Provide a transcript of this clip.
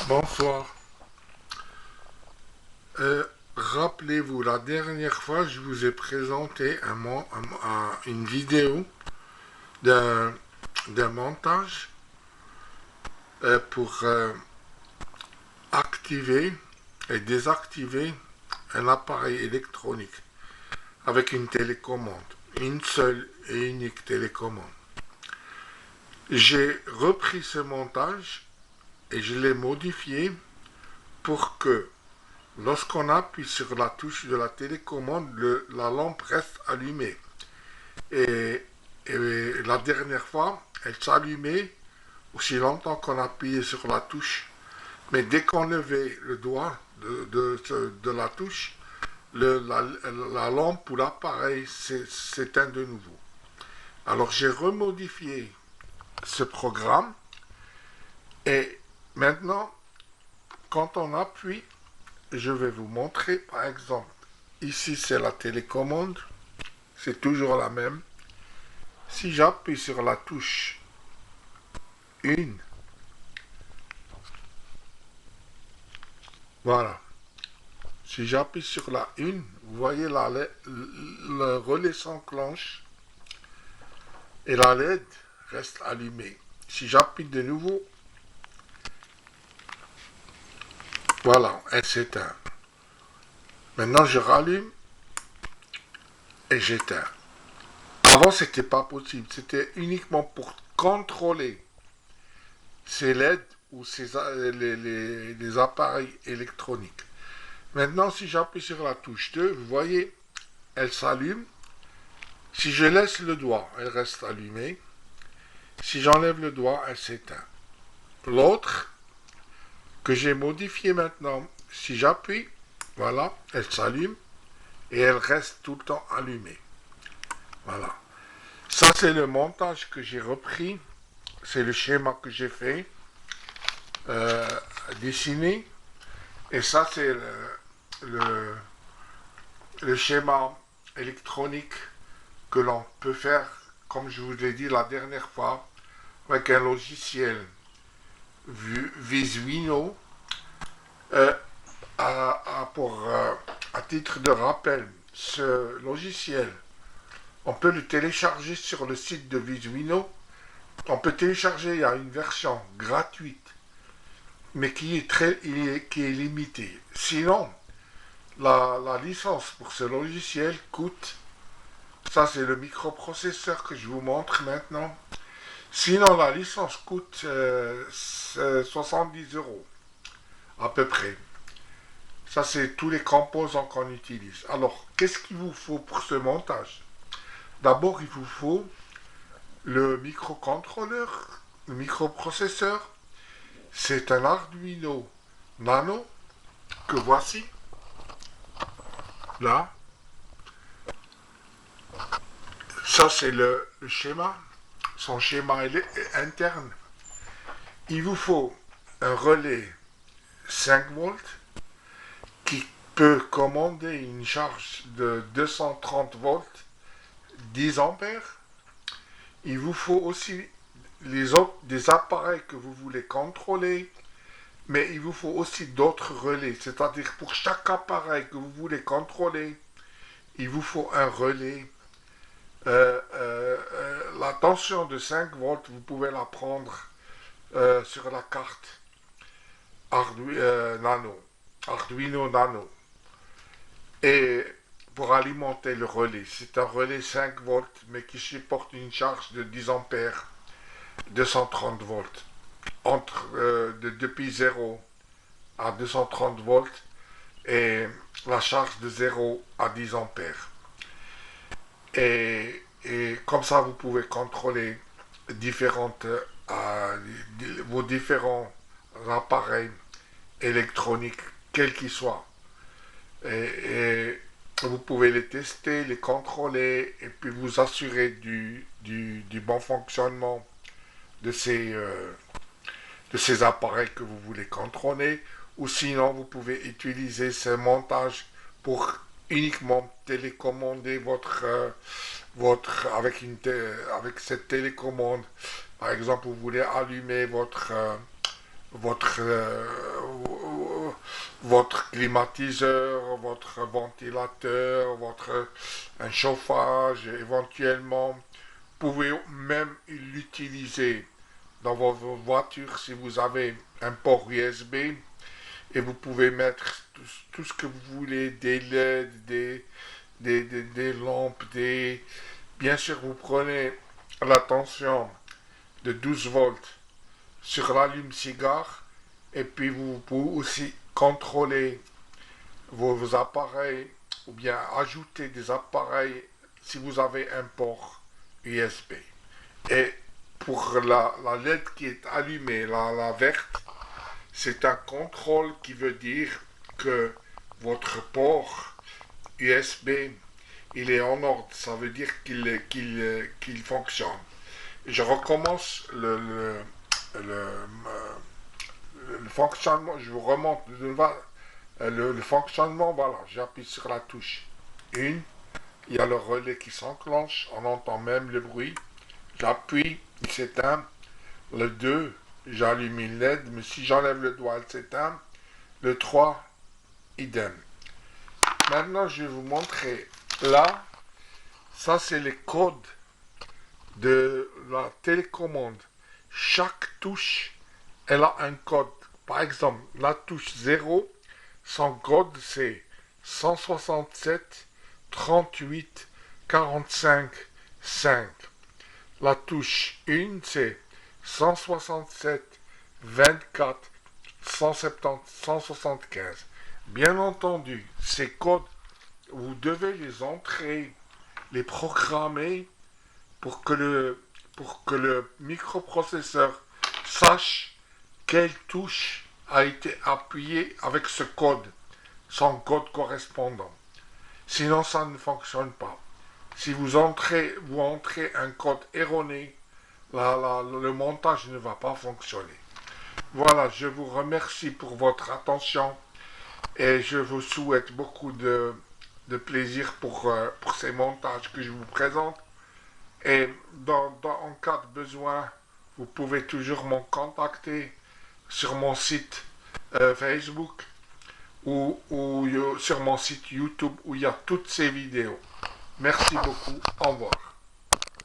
Bonsoir. Rappelez-vous, la dernière fois, je vous ai présenté une vidéo d'un montage pour activer et désactiver un appareil électronique avec une télécommande, une seule et unique télécommande. J'ai repris ce montage et je l'ai modifié pour que lorsqu'on appuie sur la touche de la télécommande, la lampe reste allumée. Et, la dernière fois, elle s'allumait aussi longtemps qu'on appuyait sur la touche. Mais dès qu'on levait le doigt de la touche, la lampe ou l'appareil s'éteint de nouveau. Alors j'ai remodifié ce programme et maintenant, quand on appuie, je vais vous montrer par exemple. Ici c'est la télécommande, c'est toujours la même. Si j'appuie sur la touche 1, voilà. Si j'appuie sur la 1, vous voyez le relais s'enclenche et la LED reste allumée. Si j'appuie de nouveau, voilà, elle s'éteint. Maintenant je rallume et j'éteins. Avant c'était pas possible, c'était uniquement pour contrôler ces LED ou les appareils électroniques. Maintenant, si j'appuie sur la touche 2, vous voyez, elle s'allume. Si je laisse le doigt, elle reste allumée. Si j'enlève le doigt, elle s'éteint. L'autre, que j'ai modifié maintenant, si j'appuie, voilà, elle s'allume et elle reste tout le temps allumée. Voilà. Ça, c'est le montage que j'ai repris. C'est le schéma que j'ai fait, dessiné. Et ça, c'est le, le schéma électronique que l'on peut faire, comme je vous l'ai dit la dernière fois, avec un logiciel Visuino. Euh, à titre de rappel, ce logiciel, on peut le télécharger sur le site de Visuino. On peut télécharger, il y a une version gratuite, mais qui est limitée. Sinon, la licence pour ce logiciel coûte, ça c'est le microprocesseur que je vous montre maintenant. Sinon, la licence coûte 70 euros à peu près. Ça, c'est tous les composants qu'on utilise. Alors, qu'est-ce qu'il vous faut pour ce montage? D'abord, il vous faut le microcontrôleur, le microprocesseur. C'est un Arduino Nano que voici. Là. Ça, c'est le schéma. Son schéma interne. Il vous faut un relais 5 volts qui peut commander une charge de 230 volts, 10 ampères. Il vous faut aussi des appareils que vous voulez contrôler, mais il vous faut aussi d'autres relais. C'est-à-dire pour chaque appareil que vous voulez contrôler, il vous faut un relais. La tension de 5 volts, vous pouvez la prendre sur la carte Arduino Nano. Et pour alimenter le relais, c'est un relais 5 volts, mais qui supporte une charge de 10 ampères, 230 volts. Depuis 0 à 230 volts et la charge de 0 à 10 ampères. Et comme ça, vous pouvez contrôler vos différents appareils électroniques, quels qu'ils soient. Et vous pouvez les tester, les contrôler et puis vous assurer du bon fonctionnement de ces appareils que vous voulez contrôler. Ou sinon, vous pouvez utiliser ce montage pour uniquement télécommander avec cette télécommande. Par exemple, vous voulez allumer votre climatiseur, votre ventilateur, un chauffage éventuellement. Vous pouvez même l'utiliser dans votre voiture si vous avez un port USB et vous pouvez mettre tout ce que vous voulez, des LED, des lampes, Bien sûr, vous prenez la tension de 12 volts sur l'allume-cigare et puis vous pouvez aussi contrôler vos appareils ou bien ajouter des appareils si vous avez un port USB. Et pour la LED qui est allumée, la verte, c'est un contrôle qui veut dire que votre port USB il est en ordre, ça veut dire qu'il fonctionne. Je recommence le fonctionnement, je vous remonte le fonctionnement, voilà, j'appuie sur la touche 1, il y a le relais qui s'enclenche, on entend même le bruit, j'appuie, il s'éteint, le 2, j'allume une LED, mais si j'enlève le doigt, elle s'éteint, le 3, idem. Maintenant, je vais vous montrer là, ça c'est les codes de la télécommande. Chaque touche, elle a un code. Par exemple, la touche 0, son code c'est 167 38 45 5. La touche 1, c'est 167 24 170 175. Bien entendu, ces codes, vous devez les entrer, les programmer pour que le microprocesseur sache quelle touche a été appuyée avec ce code, son code correspondant. Sinon, ça ne fonctionne pas. Si vous entrez un code erroné, le montage ne va pas fonctionner. Voilà, je vous remercie pour votre attention et je vous souhaite beaucoup de plaisir pour ces montages que je vous présente. Et en cas de besoin, vous pouvez toujours me contacter sur mon site Facebook ou sur mon site YouTube où il y a toutes ces vidéos. Merci beaucoup. Au revoir.